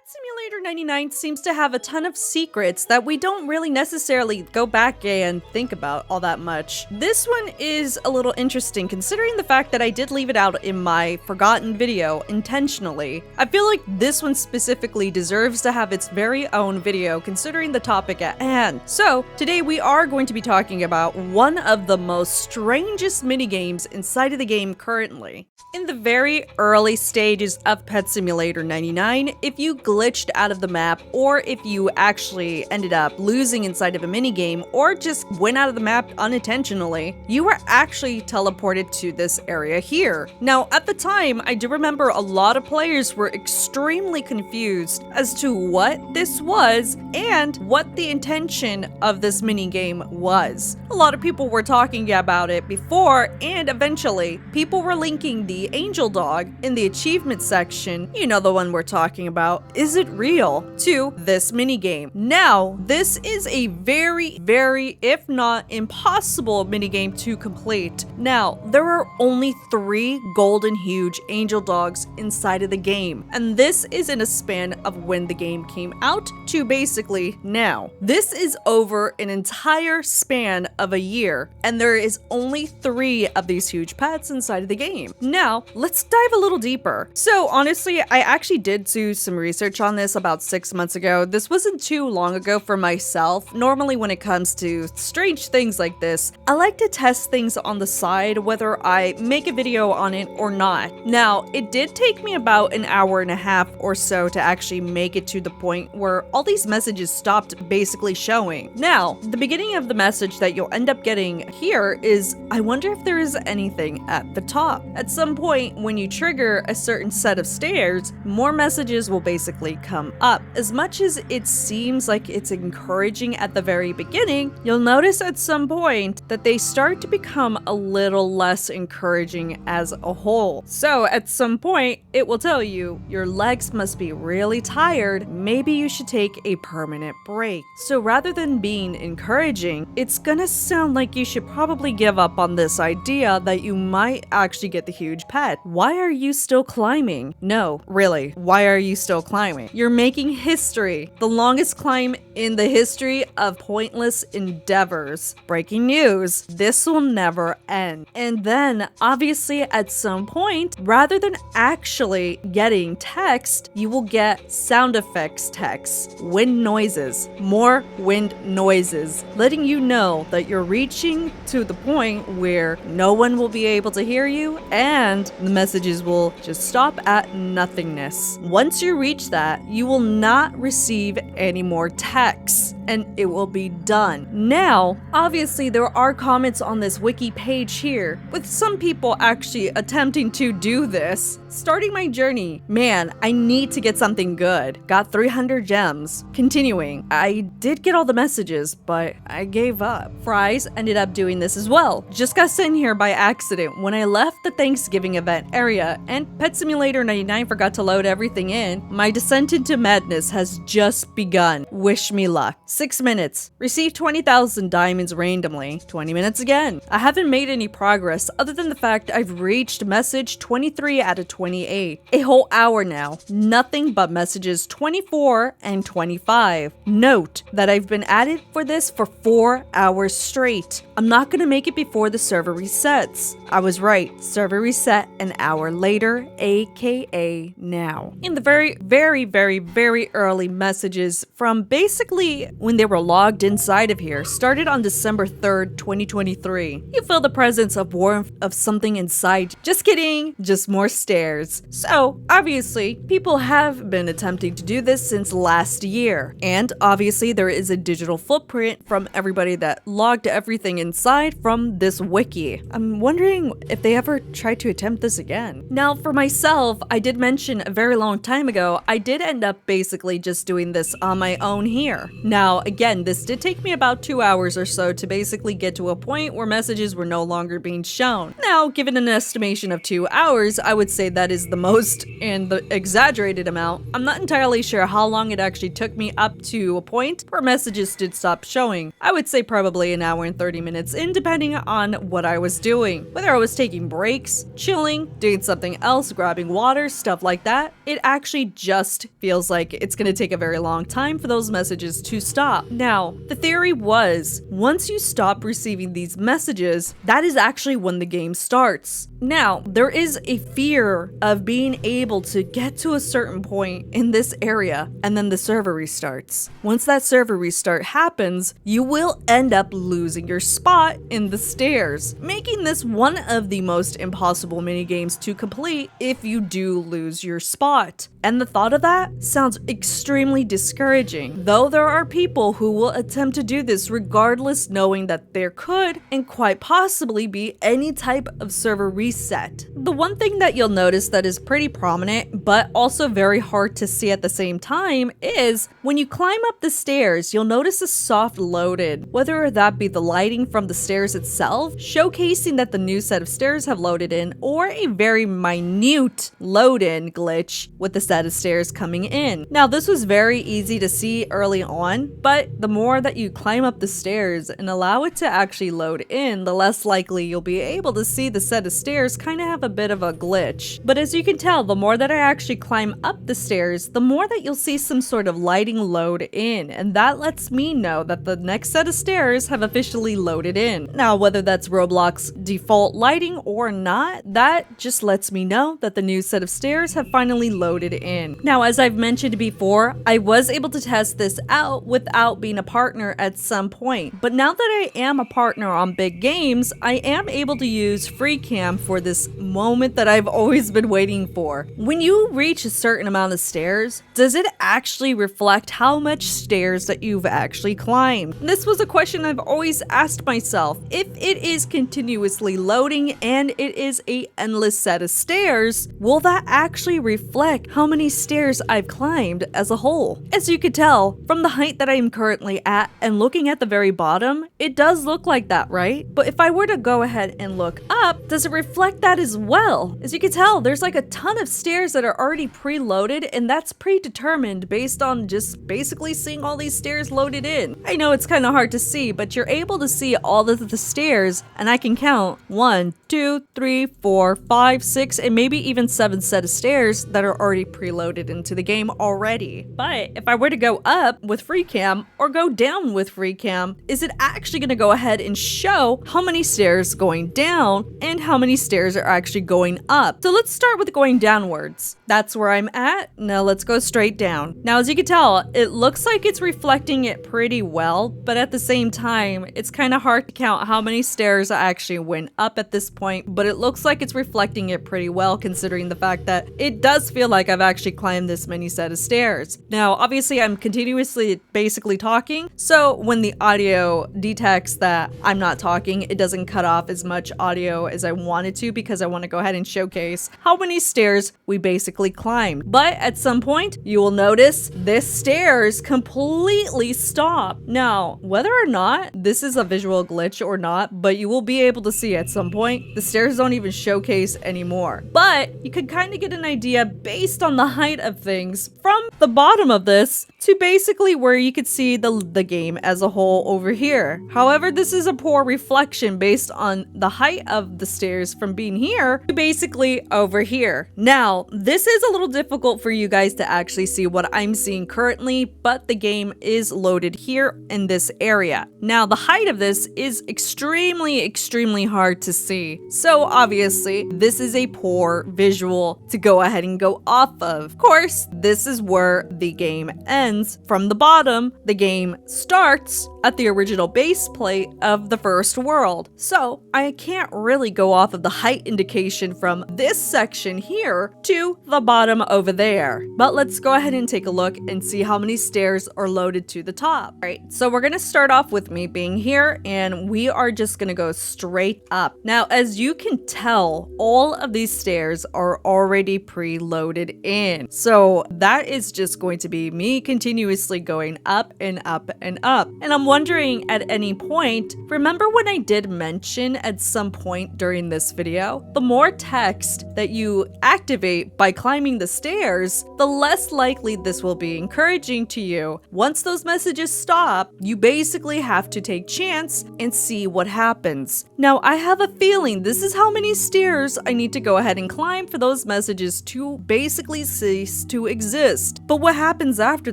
Simulator 99 seems to have a ton of secrets that we don't really necessarily go back and think about all that much. This one is a little interesting considering the fact that I did leave it out in my forgotten video intentionally. I feel like this one specifically deserves to have its very own video considering the topic at hand. So today we are going to be talking about one of the most strangest minigames inside of the game currently. In the very early stages of Pet Simulator 99, if you glitched out of the map, or if you actually ended up losing inside of a minigame, or just went out of the map unintentionally, you were actually teleported to this area here. Now, at the time, I do remember a lot of players were extremely confused as to what this was and what the intention of this minigame was. A lot of people were talking about it before, and eventually, people were linking the angel dog in the achievement section, you know the one we're talking about, is it real, to this minigame. Now, this is a very, if not impossible minigame to complete. Now, there are only 3 golden huge angel dogs inside of the game, and this is in a span of when the game came out to basically now. This is over an entire span of a year, and there is only 3 of these huge pets inside of the game. Now, let's dive a little deeper. So honestly, I actually did do some research on this about 6 months ago. This wasn't too long ago for myself. Normally when it comes to strange things like this, I like to test things on the side whether I make a video on it or not. Now, it did take me about an hour and a half or so to actually make it to the point where all these messages stopped basically showing. Now, the beginning of the message that you'll end up getting here is, I wonder if there is anything at the top. At some point, when you trigger a certain set of stairs, more messages will basically come up. As much as it seems like it's encouraging at the very beginning, you'll notice at some point that they start to become a little less encouraging as a whole. So at some point, it will tell you your legs must be really tired, maybe you should take a permanent break. So rather than being encouraging, it's gonna sound like you should probably give up on this idea that you might actually get the huge pet. Why are you still climbing? No, really, why are you still climbing? You're making history. The longest climb in the history of pointless endeavors. Breaking news, this will never end. And then, obviously, at some point, rather than actually getting text, you will get sound effects text, wind noises, more wind noises, letting you know that you're reaching to the point where no one will be able to hear you and the messages will just stop at nothingness. Once you reach that, you will not receive any more texts and it will be done. Now, obviously there are comments on this wiki page here, with some people actually attempting to do this. Starting my journey, man, I need to get something good. Got 300 gems. Continuing, I did get all the messages, but I gave up. Fries ended up doing this as well. Just got sent here by accident when I left the Thanksgiving event area, and Pet Simulator 99 forgot to load everything in. My descent into madness has just begun. Wish me luck. 6 minutes. Received 20,000 diamonds randomly. 20 minutes again. I haven't made any progress other than the fact I've reached message 23 out of 28. A whole hour now. Nothing but messages 24 and 25. Note that I've been at it for this for 4 hours straight. I'm not gonna make it before the server resets. I was right. Server reset an hour later, aka now. In the very early messages from basically when they were logged inside of here started on December 3rd, 2023. You feel the presence of warmth of something inside. Just kidding, just more stairs. So obviously people have been attempting to do this since last year, and obviously there is a digital footprint from everybody that logged everything inside from this wiki. I'm wondering if they ever tried to attempt this again. Now for myself, I did mention a very long time ago, I did end up basically just doing this on my own here. Now Now, again, this did take me about 2 hours or so to basically get to a point where messages were no longer being shown. Now, given an estimation of 2 hours, I would say that is the most and the exaggerated amount. I'm not entirely sure how long it actually took me up to a point where messages did stop showing. I would say probably an hour and 30 minutes in, depending on what I was doing. Whether I was taking breaks, chilling, doing something else, grabbing water, stuff like that, it actually just feels like it's gonna take a very long time for those messages to stop. Now, the theory was, once you stop receiving these messages, that is actually when the game starts. Now, there is a fear of being able to get to a certain point in this area, and then the server restarts. Once that server restart happens, you will end up losing your spot in the stairs, making this one of the most impossible minigames to complete if you do lose your spot. And the thought of that sounds extremely discouraging, though there are people who will attempt to do this regardless, knowing that there could and quite possibly be any type of server reset. The one thing that you'll notice that is pretty prominent, but also very hard to see at the same time, is when you climb up the stairs, you'll notice a soft load-in, whether that be the lighting from the stairs itself, showcasing that the new set of stairs have loaded in, or a very minute load-in glitch with the set of stairs coming in. Now, this was very easy to see early on, but the more that you climb up the stairs and allow it to actually load in, the less likely you'll be able to see the set of stairs kind of have a bit of a glitch. But as you can tell, the more that I actually climb up the stairs, the more that you'll see some sort of lighting load in, and that lets me know that the next set of stairs have officially loaded in. Now, whether that's Roblox default lighting or not, that just lets me know that the new set of stairs have finally loaded in. Now, as I've mentioned before, I was able to test this out without being a partner at some point, but now that I am a partner on big games, I am able to use free cam for this moment that I've always been waiting for. When you reach a certain amount of stairs, does it actually reflect how much stairs that you've actually climbed? This was a question I've always asked myself. If it is continuously loading and it is a endless set of stairs, will that actually reflect how many stairs I've climbed as a whole? As you could tell from the height that I am currently at and looking at the very bottom, it does look like that, right? But if I were to go ahead and look up, does it reflect that as well? As you can tell, there's like a ton of stairs that are already preloaded, and that's predetermined based on just basically seeing all these stairs loaded in. I know it's kind of hard to see, but you're able to see all of the stairs, and I can count 1, 2, 3, 4, 5, 6, and maybe even 7 set of stairs that are already preloaded into the game already. But if I were to go up with free cam or go down with free cam, is it actually going to go ahead and show how many stairs going down and how many stairs are actually going up? So let's start with going downwards. That's where I'm at. Now let's go straight down. Now, as you can tell, it looks like it's reflecting it pretty well, but at the same time, it's kind of hard to count how many stairs I actually went up at this point, but it looks like it's reflecting it pretty well considering the fact that it does feel like I've actually climbed this many set of stairs. Now, obviously I'm continuously basically talking, so when the audio detects that I'm not talking, it doesn't cut off as much audio as I wanted to because I want to go ahead and showcase how many stairs we basically climbed. But at some point, you will notice this stairs completely stop. Now, whether or not this is a visual glitch or not, but you will be able to see at some point, the stairs don't even showcase anymore. But you could kind of get an idea based on the height of things from the bottom of this to basically where you could see the game as a whole over here. However, this is a poor reflection based on the height of the stairs from being here to basically over here. Now, this is a little difficult for you guys to actually see what I'm seeing currently, but the game is loaded here in this area. Now, the height of this is extremely hard to see. So obviously, this is a poor visual to go ahead and go off of. Of course, this is where the game ends. From the bottom, the game starts at the original base plate of the first world. So I can't really go off of the height indication from this section here to the bottom over there. But let's go ahead and take a look and see how many stairs are loaded to the top. All right, so we're gonna start off with me being here, and we are just gonna go straight up. Now, as you can tell, all of these stairs are already preloaded in. So that is just going to be me continuously going up and up and up. And I'm wondering at any point, remember when I did mention at some point during this video, the more text that you activate by climbing the stairs, the less likely this will be encouraging to you. Once those messages stop, you basically have to take chance and see what happens. Now, I have a feeling this is how many stairs I need to go ahead and climb for those messages to basically cease to exist. But what happens after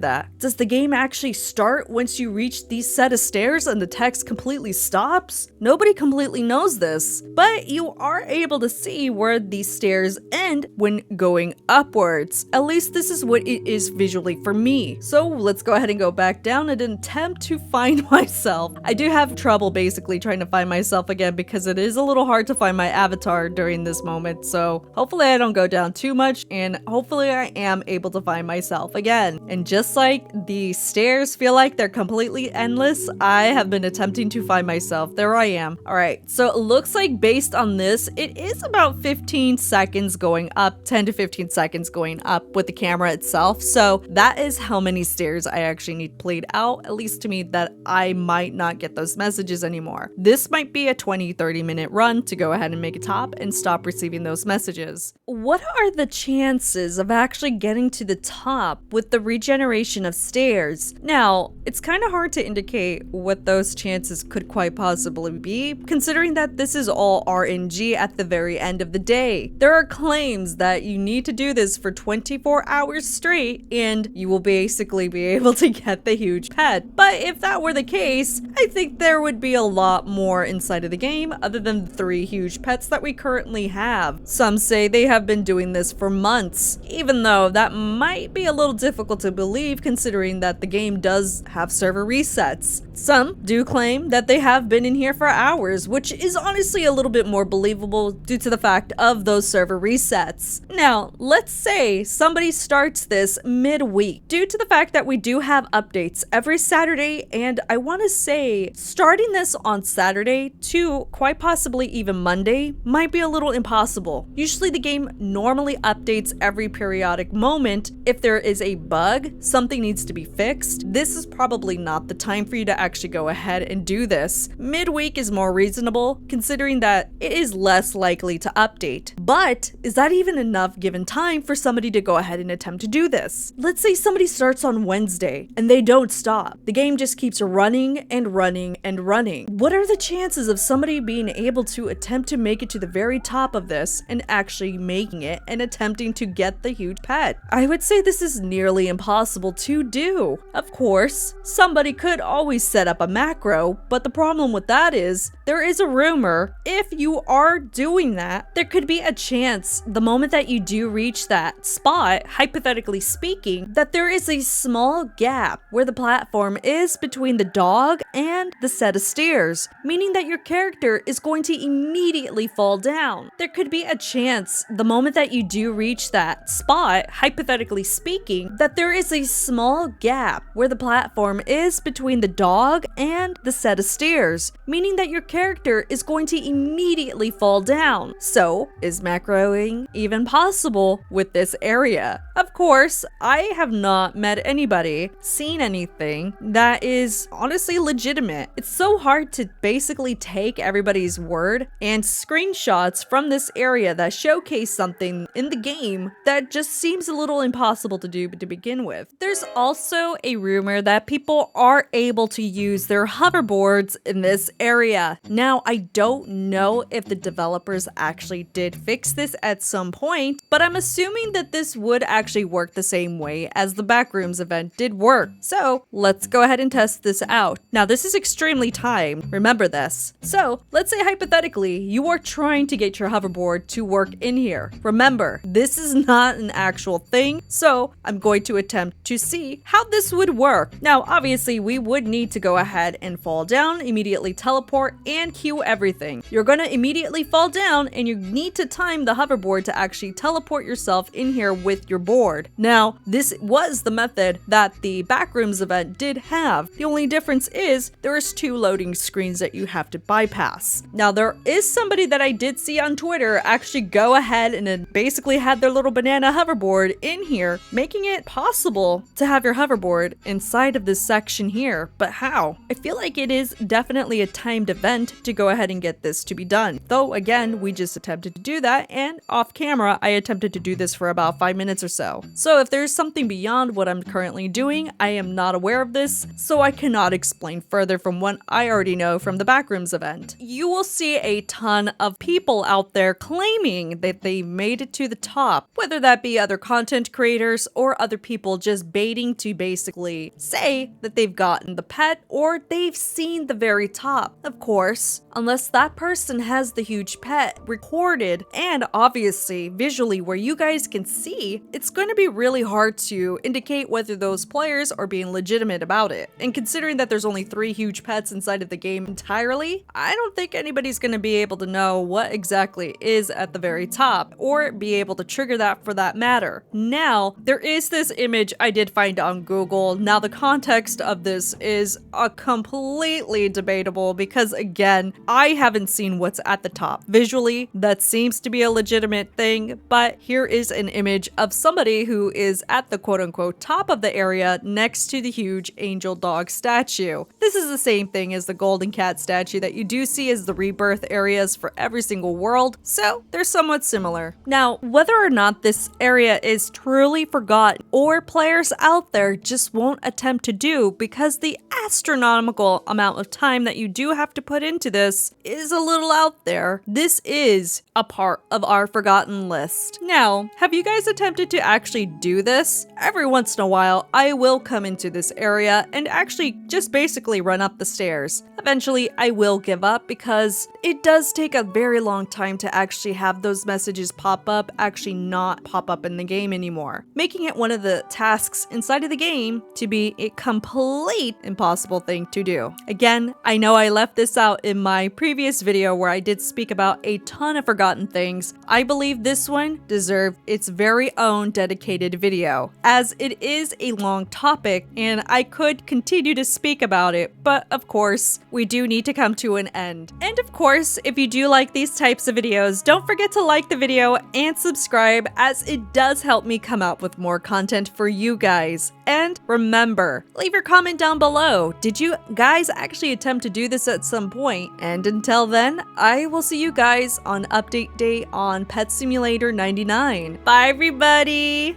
that? Does the game actually start once you reach these set of stairs and the text completely stops? Nobody completely knows this, but you are able to see where these stairs end when going upwards. At least this is what it is visually for me. So let's go ahead and go back down and attempt to find myself. I do have trouble basically trying to find myself again because it is a little hard to find my avatar during this moment. So hopefully I don't go down too much, and hopefully I am able to find myself again. And just like the stairs feel like they're completely endless, I have been attempting to find myself. There I am. All right, so it looks like based on this, it is about 15 seconds going up, 10 to 15 seconds going up with the camera itself. So that is how many stairs I actually need played out, at least to me, that I might not get those messages anymore. This might be a 20-30 minute run to go ahead and make a top and stop receiving those messages. What are the chances of actually getting to the top with the regeneration of stairs? Now, it's kind of hard to indicate what those chances could quite possibly be, considering that this is all RNG at the very end of the day. There are claims that you need to do this for 24 hours straight and you will basically be able to get the huge pet. But if that were the case, I think there would be a lot more inside of the game other than the 3 huge pets that we currently have. Some say they have been doing this for months, even though that might be a little difficult to believe considering that the game does have server resets. Some do claim that they have been in here for hours, which is honestly a little bit more believable due to the fact of those server resets. Now, let's say somebody starts this midweek. Due to the fact that we do have updates every Saturday, and I want to say starting this on Saturday to quite possibly even Monday might be a little impossible. Usually the game normally updates every periodic moment. If there is a bug, something needs to be fixed. This is probably not the time for you to actually go ahead and do this. Midweek is more reasonable considering that it is less likely to update. But is that even enough given time for somebody to go ahead and attempt to do this? Let's say somebody starts on Wednesday and they don't stop. The game just keeps running and running and running. What are the chances of somebody being able to attempt to make it to the very top of this and actually making it and attempting to get the huge pet? I would say this is nearly impossible to do. Of course, somebody could always set up a macro, but the problem with that is there is a rumor if you are doing that, there could be a chance the moment that you do reach that spot, hypothetically speaking, that there is a small gap where the platform is between the dog and the set of stairs, meaning that your character is going to immediately fall down. There could be a chance the moment that you do reach that spot, hypothetically speaking, that there is a small gap where the platform is between the dog and the set of stairs, meaning that your character is going to immediately fall down. So, is macroing even possible with this area? Of course, I have not met anybody, seen anything that is honestly legitimate. It's so hard to basically take everybody's word and screenshots from this area that showcase something in the game that just seems a little impossible to do to begin with. There's also a rumor that people are able to use their hoverboards in this area. Now, I don't know if the developers actually did fix this at some point, but I'm assuming that this would actually work the same way as the Backrooms event did work. So let's go ahead and test this out. Now, this is extremely timed. Remember this. So let's say hypothetically, you are trying to get your hoverboard to work in here. Remember, this is not an actual thing, so I'm going to attempt to see how this would work. Now, obviously, we would need to go ahead and fall down, immediately teleport, and queue everything. You're going to immediately basically fall down and you need to time the hoverboard to actually teleport yourself in here with your board. Now, this was the method that the Backrooms event did have. The only difference is there's 2 loading screens that you have to bypass. Now, there is somebody that I did see on Twitter actually go ahead and then basically had their little banana hoverboard in here, making it possible to have your hoverboard inside of this section here. But how? I feel like it is definitely a timed event to go ahead and get this to be done. Though again, we just attempted to do that, and off camera, I attempted to do this for about 5 minutes or so. So if there's something beyond what I'm currently doing, I am not aware of this, so I cannot explain further from what I already know from the Backrooms event. You will see a ton of people out there claiming that they made it to the top, whether that be other content creators or other people just baiting to basically say that they've gotten the pet or they've seen the very top. Of course, unless that person has the huge pet recorded and obviously visually where you guys can see, it's going to be really hard to indicate whether those players are being legitimate about it. And considering that there's only 3 huge pets inside of the game entirely, I don't think anybody's going to be able to know what exactly is at the very top or be able to trigger that for that matter. Now, there is this image I did find on Google. Now, the context of this is completely debatable because again, I haven't seen what's at the top. Visually, that seems to be a legitimate thing, but here is an image of somebody who is at the quote-unquote top of the area next to the huge angel dog statue. This is the same thing as the golden cat statue that you do see as the rebirth areas for every single world, so they're somewhat similar. Now, whether or not this area is truly forgotten or players out there just won't attempt to do because the astronomical amount of time that you do have to put into this is a little out there, this is a part of our forgotten list. Now, have you guys attempted to actually do this? Every once in a while, I will come into this area and actually just basically run up the stairs. Eventually, I will give up because it does take a very long time to actually have those messages pop up, actually not pop up in the game anymore, making it one of the tasks inside of the game to be a complete impossible thing to do. Again, I know I left this out in my previous video where I did speak about a ton of forgotten things. I believe this one deserved its very own dedicated video, as it is a long topic and I could continue to speak about it, but of course, we do need to come to an end. And of course, if you do like these types of videos, don't forget to like the video and subscribe, as it does help me come out with more content for you guys. And remember, leave your comment down below. Did you guys actually attempt to do this at some point? And until then, I will see you guys on update day on Pet Simulator 99. Bye everybody!